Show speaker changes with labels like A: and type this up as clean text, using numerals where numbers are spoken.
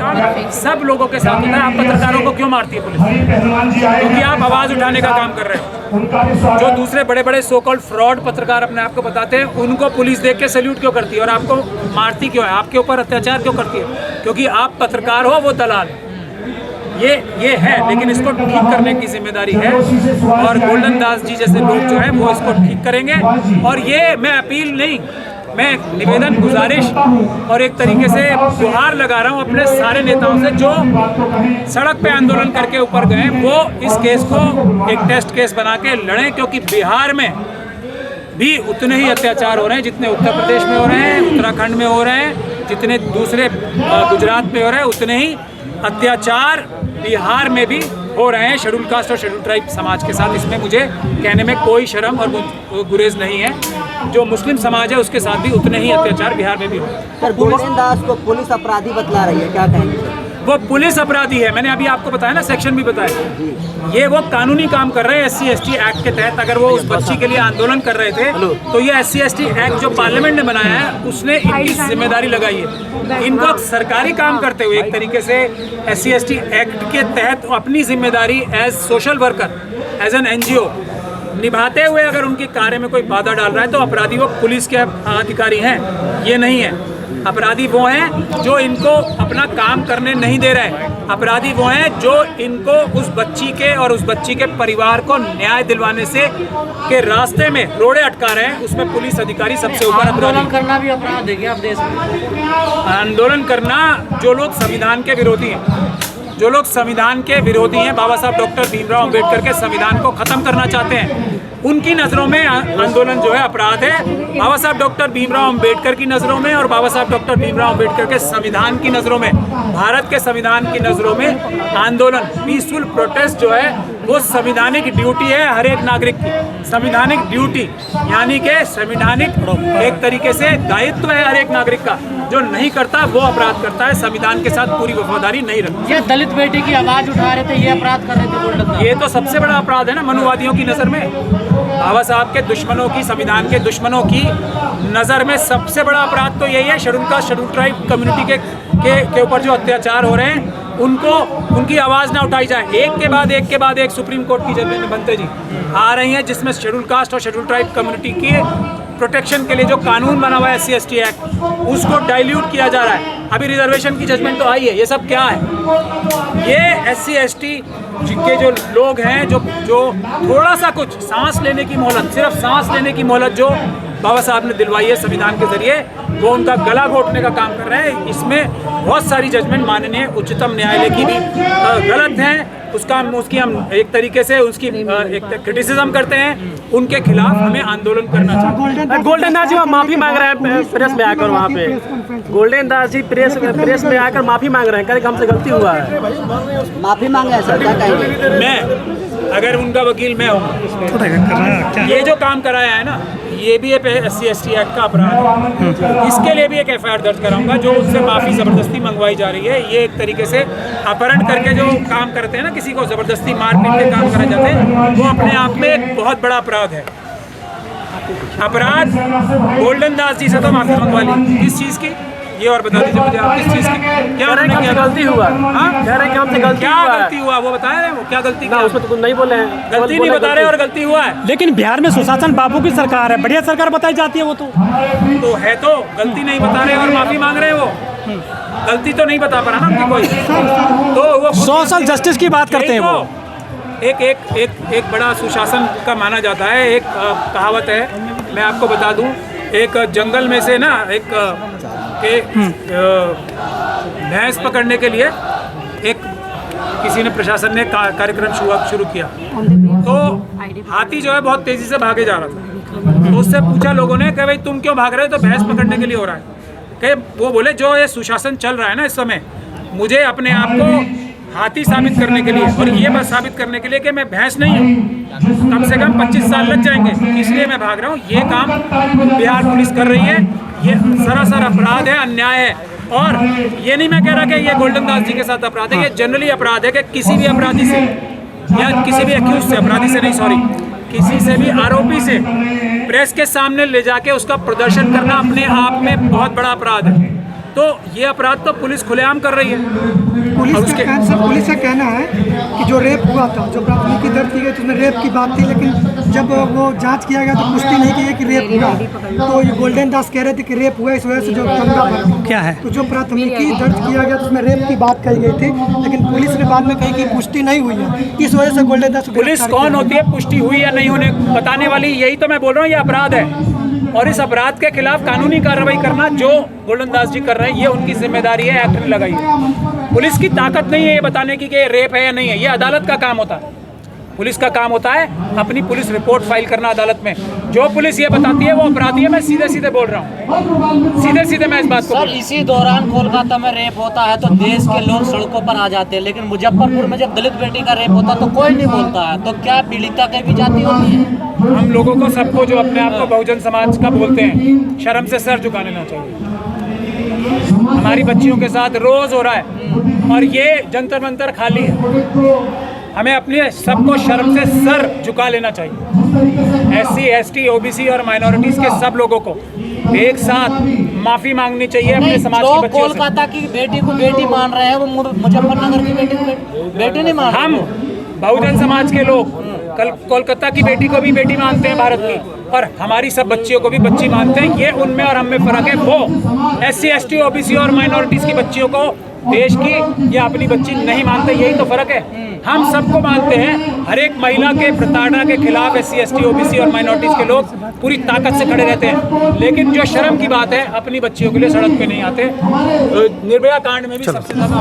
A: काम सब लोगों के साथ होता है। आप पत्रकारों को क्यों मारती है पुलिस? क्योंकि आप आवाज़ उठाने का काम कर रहे हो। जो दूसरे बड़े बड़े सो कॉल्ड फ्रॉड पत्रकार अपने आप को बताते हैं, उनको पुलिस देख के सैल्यूट क्यों करती है और आपको मारती क्यों है? आपके ऊपर अत्याचार क्यों करती है? क्योंकि आप पत्रकार हो, वो दलाल। ये है, लेकिन इसको ठीक करने की जिम्मेदारी है और गोल्डन दास जी जैसे लोग जो हैं वो इसको ठीक करेंगे। और ये मैं अपील नहीं, मैं निवेदन, गुजारिश और एक तरीके से गुहार लगा रहा हूँ अपने सारे नेताओं से जो सड़क पे आंदोलन करके ऊपर गए, वो इस केस को एक टेस्ट केस बना के लड़ें। क्योंकि बिहार में भी उतने ही अत्याचार हो रहे हैं जितने उत्तर प्रदेश में हो रहे हैं, उत्तराखंड में हो रहे हैं, जितने दूसरे गुजरात में हो रहे हैं, उतने ही अत्याचार बिहार में भी हो रहे हैं शेड्यूल कास्ट और शेड्यूल ट्राइब समाज के साथ। इसमें मुझे कहने में कोई शर्म और गुरेज नहीं है। जो मुस्लिम समाज है उसके साथ भी उतने ही अत्याचार बिहार में भी हो रहे हैं।
B: सर, गोल्डन दास को पुलिस अपराधी बतला रही है, क्या कहेंगे?
A: वो पुलिस अपराधी है, मैंने अभी आपको बताया ना, सेक्शन भी बताया। ये वो कानूनी काम कर रहे हैं SC ST एक्ट के तहत। अगर वो उस बच्ची के लिए आंदोलन कर रहे थे तो ये SC ST एक्ट जो पार्लियामेंट ने बनाया है उसने इनकी जिम्मेदारी लगाई है। इनको सरकारी काम करते हुए एक तरीके से SC ST एक्ट के तहत अपनी जिम्मेदारी as social worker, as an NGO निभाते हुए अगर उनके कार्य में कोई बाधा डाल रहा है तो अपराधी वो पुलिस के अधिकारी हैं, ये नहीं है। अपराधी वो हैं जो इनको अपना काम करने नहीं दे रहे। अपराधी वो हैं जो इनको उस बच्ची के और उस बच्ची के परिवार को न्याय दिलवाने से के रास्ते में रोड़े अटका रहे हैं। उसमें पुलिस अधिकारी सबसे ऊपर अपराधी।
C: आंदोलन करना भी अपराध है क्या आप देश में?
A: आंदोलन करना, जो लोग संविधान के विरोधी हैं, जो लोग संविधान के विरोधी हैं, बाबा साहब डॉक्टर भीमराव अंबेडकर के संविधान को खत्म करना चाहते हैं, उनकी नज़रों में आंदोलन जो है अपराध है। बाबा साहब डॉक्टर भीमराव अंबेडकर की नज़रों में और बाबा साहब डॉक्टर भीमराव अंबेडकर के संविधान की नज़रों में, भारत के संविधान की नज़रों में आंदोलन, पीसफुल प्रोटेस्ट जो है वो संविधानिक ड्यूटी है हर एक नागरिक की। संविधानिक ड्यूटी यानी कि संविधानिक एक तरीके से दायित्व है हर एक नागरिक का। जो नहीं करता वो अपराध करता है, संविधान के साथ पूरी वफादारी नहीं रखता।
C: ये दलित बेटी की आवाज़ उठा रहे थे, ये अपराध कर रहे थे गोल्डन दास।
A: ये तो सबसे बड़ा अपराध है ना मनुवादियों की नज़र में। बाबा साहब के दुश्मनों की, संविधान के दुश्मनों की नज़र में सबसे बड़ा अपराध तो यही है। Schedule caste, schedule tribe community के ऊपर जो अत्याचार हो रहे हैं उनको, उनकी आवाज़ ना उठाई जाए। एक के बाद एक सुप्रीम कोर्ट की जजमेंट बनते जी आ रही हैं जिसमें शेड्यूल कास्ट और शेड्यूल ट्राइब कम्युनिटी की प्रोटेक्शन के लिए जो कानून बना हुआ है SC ST एक्ट, उसको डाइल्यूट किया जा रहा है। अभी रिजर्वेशन की जजमेंट तो आई है। ये सब क्या है? ये SC ST के जो लोग हैं जो थोड़ा सा कुछ सांस लेने की मोहलत, सिर्फ सांस लेने की मोहलत जो बाबा साहब ने दिलवाई है संविधान के जरिए, वो उनका गला घोटने का काम कर रहे हैं। इसमें बहुत सारी जजमेंट माननीय उच्चतम न्यायालय की भी गलत हैं। उसकी हम एक तरीके से उसकी एक क्रिटिसिज्म करते हैं। उनके खिलाफ हमें आंदोलन करना चाहिए।
D: गोल्डन दास जी माफी मांग रहे हैं प्रेस में आकर, वहाँ पे गोल्डन दास जी प्रेस में आकर माफी मांग रहे हैं, कह हमसे गलती हुआ है।
B: माफी मांगे सर, क्या कहेंगे?
A: मैं अगर उनका वकील मैं हूँ, ये जो काम कराया है ना, ये भी एक SC ST एक्ट का अपराध है। इसके लिए भी एक FIR दर्ज कराऊंगा। जो उससे माफ़ी ज़बरदस्ती मंगवाई जा रही है, ये एक तरीके से अपहरण करके जो काम करते हैं ना, किसी को ज़बरदस्ती मार पीट के काम कराए जाते हैं, वो अपने आप में एक बहुत बड़ा अपराध है। अपराध गोल्डन दास जी से तो माफ़ी मंगवा ली, किस चीज़ की ये और बता दीजिए मुझे आप, किस चीज़ की? क्या
D: क्या गलती हुआ?
A: हाँ,
D: कह रहे हैं हमसे गलती
A: क्या गलती हुआ वो बता रहे हैं। वो क्या गलती
D: ना, उसमें तो कुछ नहीं बोले हैं,
A: गलती नहीं बता रहे और गलती हुआ है।
D: लेकिन बिहार में सुशासन बाबू की सरकार है, बढ़िया सरकार बताई जाती है। वो तो
A: है, तो गलती नहीं बता रहे और माफी मांग रहे हैं। वो गलती तो नहीं बता पा रहा ना उनकी कोई, तो वो
D: सोशल जस्टिस की बात करते हैं। वो
A: एक बड़ा सुशासन का माना जाता है। एक कहावत है, मैं आपको बता दूं, एक जंगल में से ना एक भैंस पकड़ने के लिए एक किसी ने, प्रशासन ने कार्यक्रम शुरू किया, तो हाथी जो है बहुत तेजी से भागे जा रहा था। तो उससे पूछा लोगों ने कि भाई तुम क्यों भाग रहे हो? तो भैंस पकड़ने के लिए हो रहा है। कि वो बोले जो ये सुशासन चल रहा है ना इस समय, मुझे अपने आप को हाथी साबित करने के लिए और ये बात साबित करने के लिए कि मैं भैंस नहीं हूँ, कम से कम 25 साल लग जाएंगे, इसलिए मैं भाग रहा हूँ। ये काम बिहार पुलिस कर रही है, ये सरासर अपराध है, अन्याय है। और ये नहीं मैं कह रहा कि ये गोल्डन दास जी के साथ अपराध है, ये जनरली अपराध है कि किसी भी अपराधी से या किसी भी एक्यूज से, अपराधी से नहीं सॉरी, किसी से भी आरोपी से प्रेस के सामने ले जाके उसका प्रदर्शन करना अपने आप में बहुत बड़ा अपराध है। तो ये अपराध तो पुलिस खुलेआम कर रही है। और उसके
E: पुलिस का कहना है कि जो रेप हुआ था, जो प्राथमिकी दर्ज की गई तो उसमें रेप की बात थी, लेकिन जब वो जांच किया गया तो पुष्टि नहीं की गई कि रेप हुआ। तो ये गोल्डन दास कह रहे थे कि रेप हुआ, इस वजह से जो दंगा भड़का। क्या है तो जो प्राथमिकी दर्ज किया गया तो उसमें रेप की बात कही गई थी, लेकिन पुलिस ने बाद में कही कि पुष्टि नहीं हुई है, इस वजह से गोल्डन दास।
A: पुलिस कौन होती है पुष्टि हुई या नहीं होने बताने वाली? यही तो मैं बोल रहा हूँ, ये अपराध है और इस अपराध के खिलाफ कानूनी कार्रवाई करना जो गोल्डन दास जी कर रहे हैं ये उनकी जिम्मेदारी है, एक्ट में लगाई है। पुलिस की ताकत नहीं है ये बताने की कि ये रेप है या नहीं है, ये अदालत का काम होता है। पुलिस का काम होता है अपनी पुलिस रिपोर्ट फाइल करना अदालत में। जो पुलिस ये बताती है वो अपराधी है। मैं सीधे सीधे बोल रहा हूँ, सीधे सीधे मैं इस बात को।
C: सर इसी दौरान कोलकाता में रेप होता है तो देश के लोग सड़कों पर आ जाते हैं, लेकिन मुजफ्फरपुर में जब दलित बेटी का रेप होता है तो कोई नहीं बोलता है। तो क्या पीड़िता की भी जाती होती है?
A: हम लोगों को, सबको जो अपने आप को बहुजन समाज का बोलते हैं, शर्म से सर झुका लेना चाहिए। हमारी बच्चियों के साथ रोज हो रहा है और ये जंतर मंतर खाली है। हमें अपने सबको शर्म से सर झुका लेना चाहिए। SC, ST, OBC और माइनॉरिटीज के सब लोगों को एक साथ माफी मांगनी चाहिए अपने समाज की बच्चियों से।
C: कोलकाता की बेटी को बेटी मान रहे हैं वो मुजफ्फरनगर की बेटी को बेटी नहीं मान रहे।
A: हम बहुजन समाज के लोग कल कोलकाता की बेटी को भी बेटी मानते हैं भारत की, और हमारी सब बच्चियों को भी बच्ची मानते हैं। ये उनमें और हम में फर्क है। वो SC, ST, OBC और माइनॉरिटीज की बच्चियों को देश की या अपनी बच्ची नहीं मानते, यही तो फर्क है। हम सबको मानते हैं। हर एक महिला के प्रताड़ना के खिलाफ SC, ST, OBC और माइनॉरिटीज के लोग पूरी ताकत से खड़े रहते हैं। लेकिन जो शर्म की बात है, अपनी बच्चियों के लिए सड़क पे नहीं आते। निर्भया कांड में भी सबसे ज्यादा